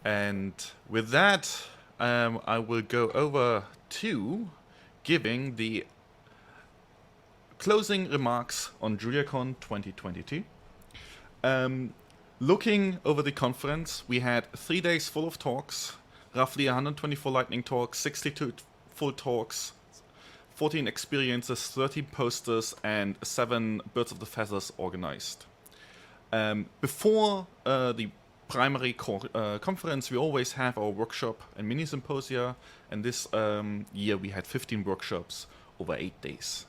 And with that, I will go over to giving the closing remarks on JuliaCon 2022. Looking over the conference, we had 3 days full of talks, roughly 124 lightning talks, 62 full talks, 14 experiences, 13 posters, and 7 Birds of the Feathers organized. Before the primary conference, we always have our workshop and mini symposia, and this year we had 15 workshops over 8 days.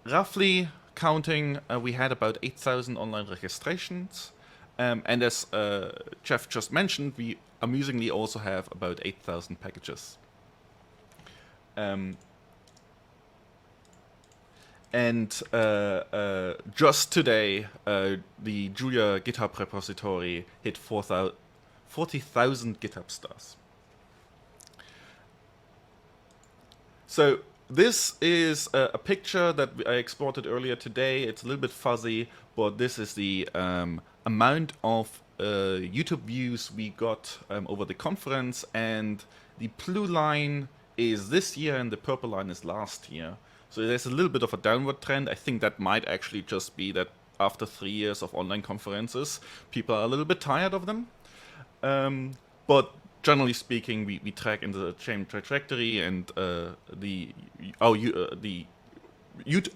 Roughly counting, we had about 8,000 online registrations, and as Jeff just mentioned, we amusingly also have about 8,000 packages. Just today, the Julia GitHub repository hit 40,000 GitHub stars. So this is a picture that I exported earlier today. It's a little bit fuzzy, but this is the amount of YouTube views we got over the conference, and the blue line is this year and the purple line is last year. So there's a little bit of a downward trend. I think that might actually just be that after 3 years of online conferences, people are a little bit tired of them. But generally speaking, we track in the same trajectory, and the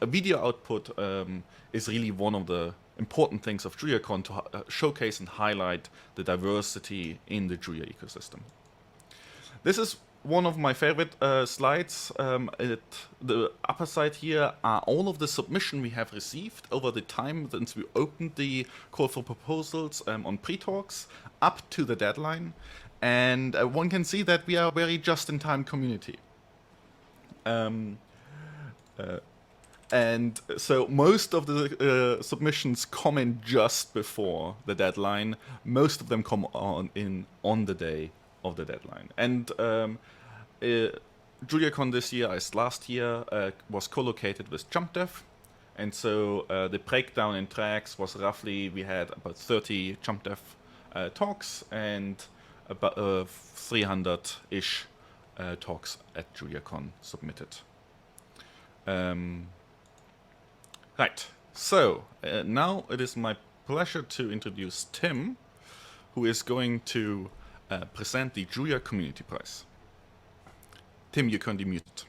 video output is really one of the important things of JuliaCon to showcase and highlight the diversity in the Julia ecosystem. This is one of my favorite slides. The upper side here are all of the submission we have received over the time since we opened the call for proposals on pre-talks up to the deadline. And one can see that we are a very just-in-time community. And so most of the submissions come in just before the deadline. Most of them come on the day of the deadline. And JuliaCon this year, as last year, was co-located with JumpDev. And so the breakdown in tracks was roughly, we had about 30 JumpDev talks and about 300-ish talks at JuliaCon submitted. Right, so now it is my pleasure to introduce Tim, who is going to present the Julia Community Prize. Tim, you're currently muted.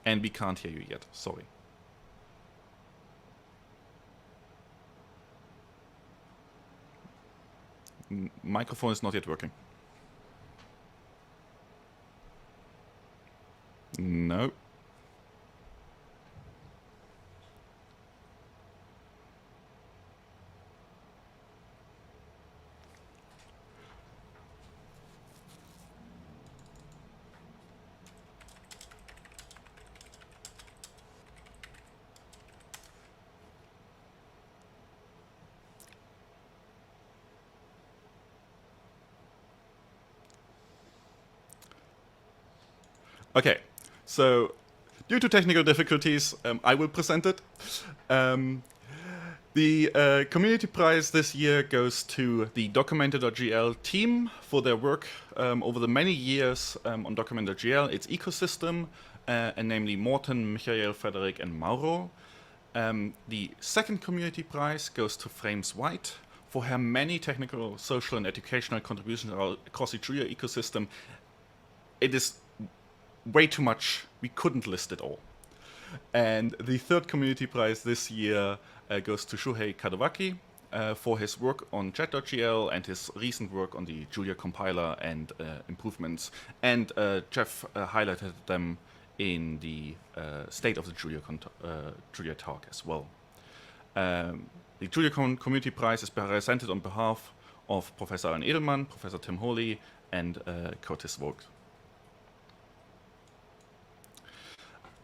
And we can't hear you yet, sorry. Microphone is not yet working. No. Okay, so due to technical difficulties, I will present it. The community prize this year goes to the Documenter.gl team for their work over the many years on Documenter.gl, its ecosystem, and namely Morten, Michael, Frederick, and Mauro. The second community prize goes to Frames White for her many technical, social, and educational contributions across the Julia ecosystem. It is way too much. We couldn't list it all. And the third community prize this year goes to Shuhei Kadowaki for his work on Chat.gl and his recent work on the Julia compiler and improvements. And Jeff highlighted them in the State of the Julia talk as well. The JuliaCon Community Prize is presented on behalf of Professor Alan Edelman, Professor Tim Hawley, and Curtis Vogt.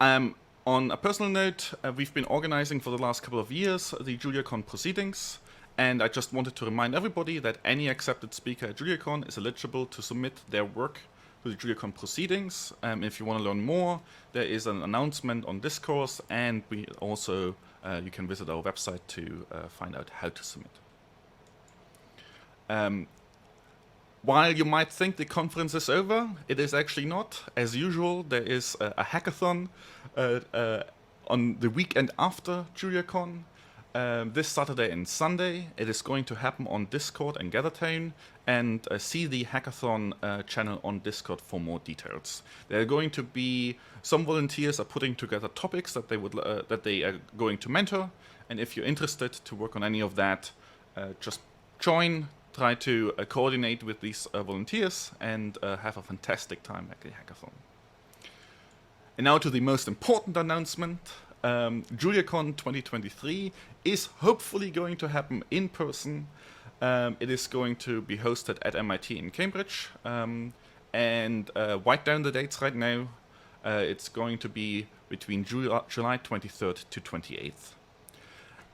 On a personal note, we've been organizing for the last couple of years the JuliaCon proceedings, and I just wanted to remind everybody that any accepted speaker at JuliaCon is eligible to submit their work to the JuliaCon proceedings. If you want to learn more, there is an announcement on Discourse, and we also you can visit our website to find out how to submit. While you might think the conference is over, it is actually not. As usual, there is a hackathon on the weekend after JuliaCon. This Saturday and Sunday. It is going to happen on Discord and GatherTown, and see the hackathon channel on Discord for more details. There are going to be some volunteers are putting together topics that they are going to mentor, and if you're interested to work on any of that, just join. Try to coordinate with these volunteers and have a fantastic time at the hackathon. And now to the most important announcement. JuliaCon 2023 is hopefully going to happen in person. It is going to be hosted at MIT in Cambridge. And write down the dates right now. It's going to be between July 23rd to 28th.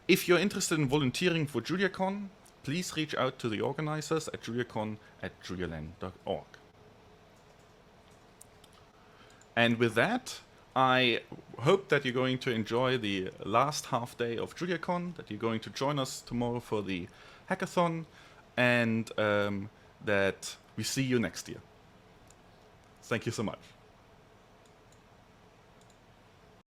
If you're interested in volunteering for JuliaCon, please reach out to the organizers at juliacan@julialand.org. And with that, I hope that you're going to enjoy the last half day of JuliaCon, that you're going to join us tomorrow for the hackathon, and that we see you next year. Thank you so much.